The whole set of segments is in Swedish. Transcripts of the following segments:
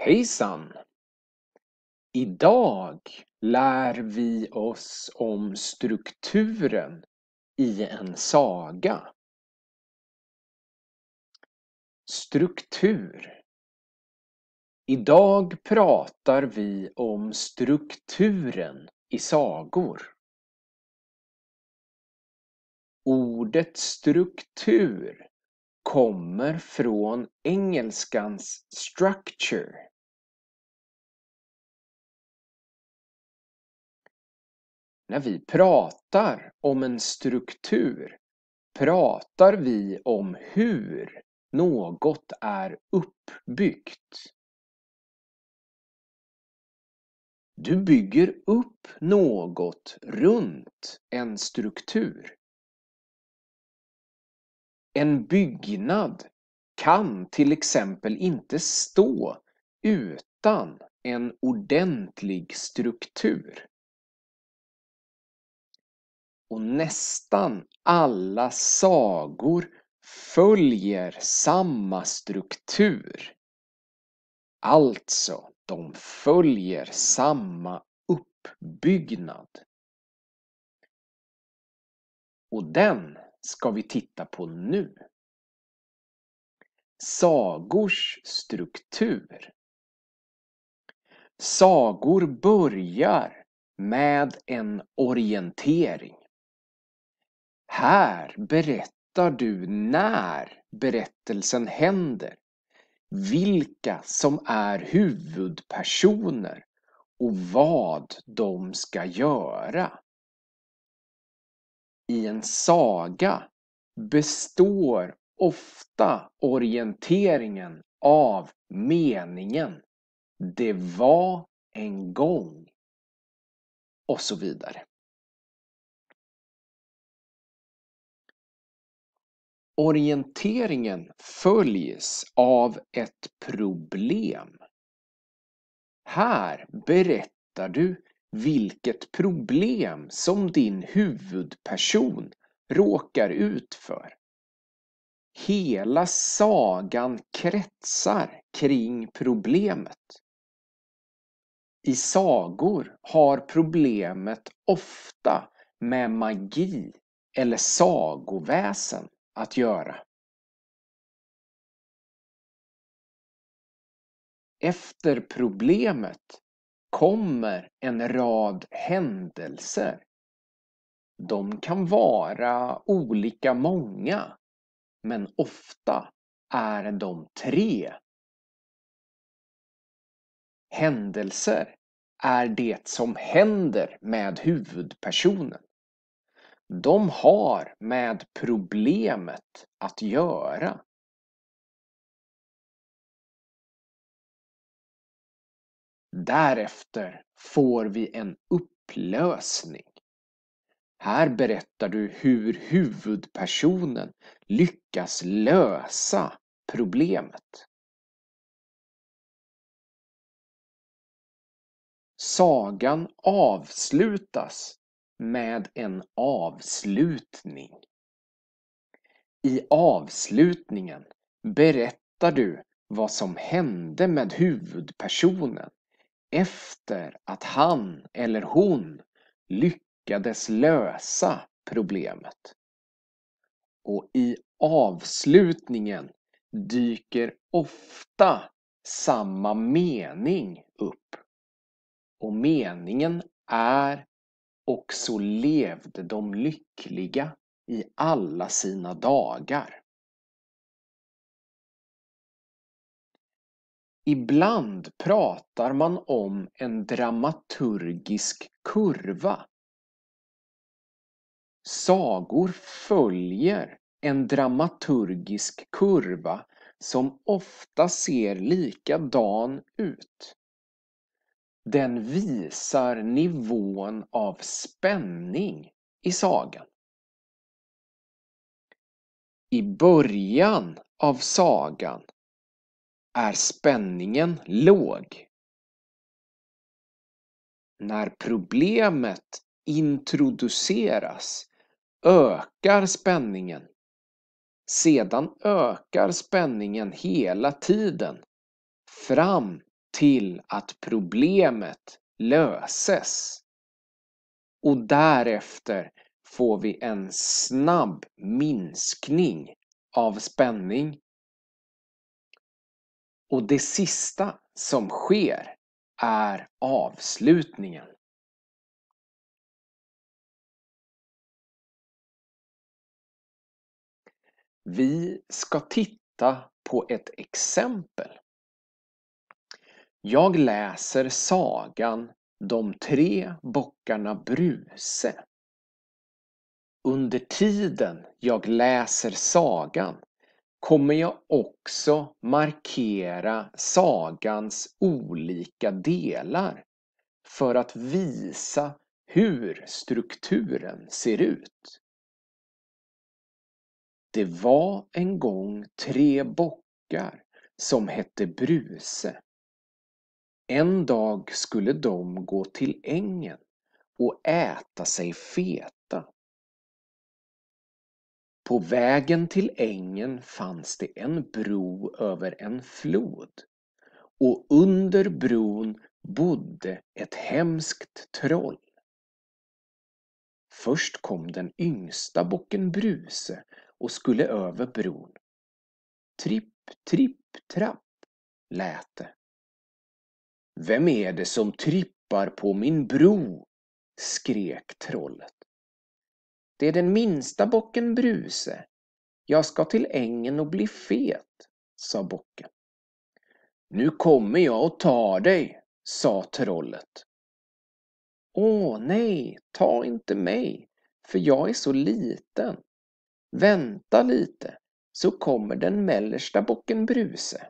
Hejsan! Idag lär vi oss om strukturen i en saga. Struktur. Idag pratar vi om strukturen i sagor. Ordet struktur kommer från engelskans structure. När vi pratar om en struktur pratar vi om hur något är uppbyggt. Du bygger upp något runt en struktur. En byggnad kan till exempel inte stå utan en ordentlig struktur. Och nästan alla sagor följer samma struktur. Alltså, de följer samma uppbyggnad. Och den ska vi titta på nu. Sagors struktur. Sagor börjar med en orientering. Här berättar du när berättelsen händer, vilka som är huvudpersoner och vad de ska göra. I en saga består ofta orienteringen av meningen "det var en gång" och så vidare. Orienteringen följs av ett problem. Här berättar du vilket problem som din huvudperson råkar ut för. Hela sagan kretsar kring problemet. I sagor har problemet ofta med magi eller sagoväsen att göra. Efter problemet kommer en rad händelser. De kan vara olika många, men ofta är de 3. Händelser är det som händer med huvudpersonen. De har med problemet att göra. Därefter får vi en upplösning. Här berättar du hur huvudpersonen lyckas lösa problemet. Sagan avslutas med en avslutning. I avslutningen berättar du vad som hände med huvudpersonen efter att han eller hon lyckades lösa problemet. Och i avslutningen dyker ofta samma mening upp. Och meningen är: och så levde de lyckliga i alla sina dagar. Ibland pratar man om en dramaturgisk kurva. Sagor följer en dramaturgisk kurva som ofta ser likadan ut. Den visar nivån av spänning i sagan. I början av sagan är spänningen låg. När problemet introduceras ökar spänningen. Sedan ökar spänningen hela tiden fram till att problemet löses. Och därefter får vi en snabb minskning av spänning. Och det sista som sker är avslutningen. Vi ska titta på ett exempel. Jag läser sagan De 3 bockarna Bruse. Under tiden jag läser sagan kommer jag också markera sagans olika delar för att visa hur strukturen ser ut. Det var en gång 3 bockar som hette Bruse. En dag skulle de gå till ängen och äta sig feta. På vägen till ängen fanns det en bro över en flod, och under bron bodde ett hemskt troll. Först kom den yngsta bocken Bruse och skulle över bron. Tripp, tripp, trapp, lät det. Vem är det som trippar på min bro? Skrek trollet. Det är den minsta bocken Bruse. Jag ska till ängen och bli fet, sa bocken. Nu kommer jag och tar dig, sa trollet. Åh nej, ta inte mig, för jag är så liten. Vänta lite, så kommer den mellersta bocken Bruse.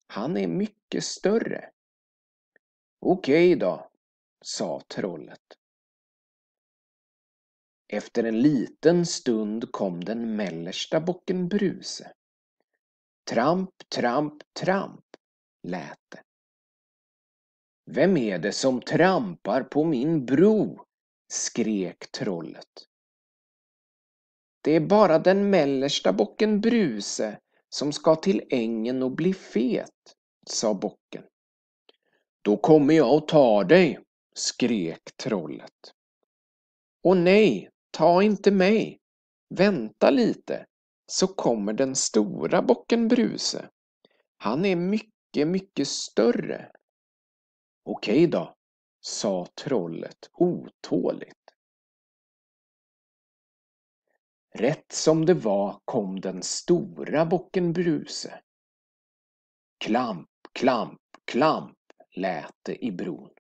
Han är mycket större. Okej då, sa trollet. Efter en liten stund kom den mellersta bocken Bruse. Tramp, tramp, tramp, lät det. Vem är det som trampar på min bro? Skrek trollet. Det är bara den mellersta bocken Bruse som ska till ängen och bli fet, sa bocken. Då kommer jag och tar dig, skrek trollet. Åh nej, ta inte mig. Vänta lite, så kommer den stora bocken Bruse. Han är mycket, mycket större. Okej då, sa trollet otåligt. Rätt som det var kom den stora bocken Bruse. Klamp, klamp, klamp, lät det i bron.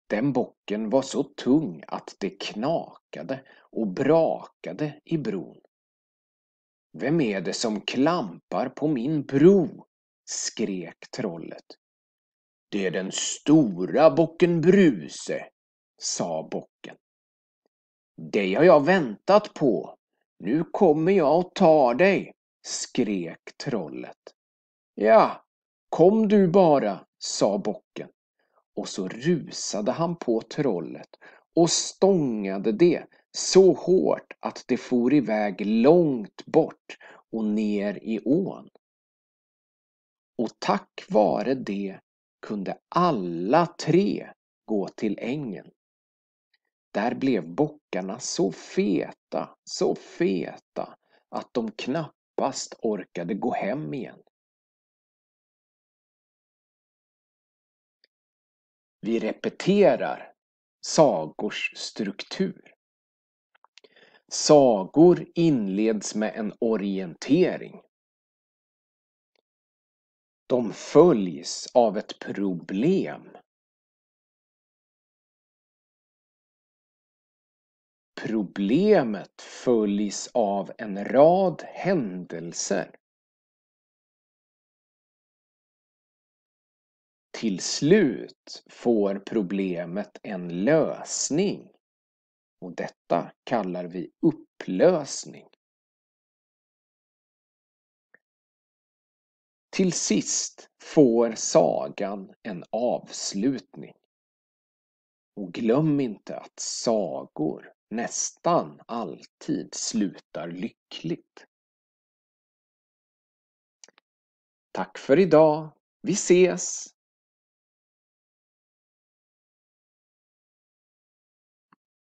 Den bocken var så tung att det knakade och brakade i bron. Vem är det som klampar på min bro? Skrek trollet. Det är den stora bocken Bruse, sa bocken. Det har jag väntat på. Nu kommer jag och tar dig, skrek trollet. Ja, kom du bara, sa bocken. Och så rusade han på trollet och stångade det så hårt att det for iväg långt bort och ner i ån. Och tack vare det kunde alla 3 gå till ängen. Där blev bockarna så feta att de knappast orkade gå hem igen. Vi repeterar sagors struktur. Sagor inleds med en orientering. De följs av ett problem. Problemet följs av en rad händelser. Till slut får problemet en lösning. Och detta kallar vi upplösning. Till sist får sagan en avslutning. Och glöm inte att sagor nästan alltid slutar lyckligt. Tack för idag. Vi ses!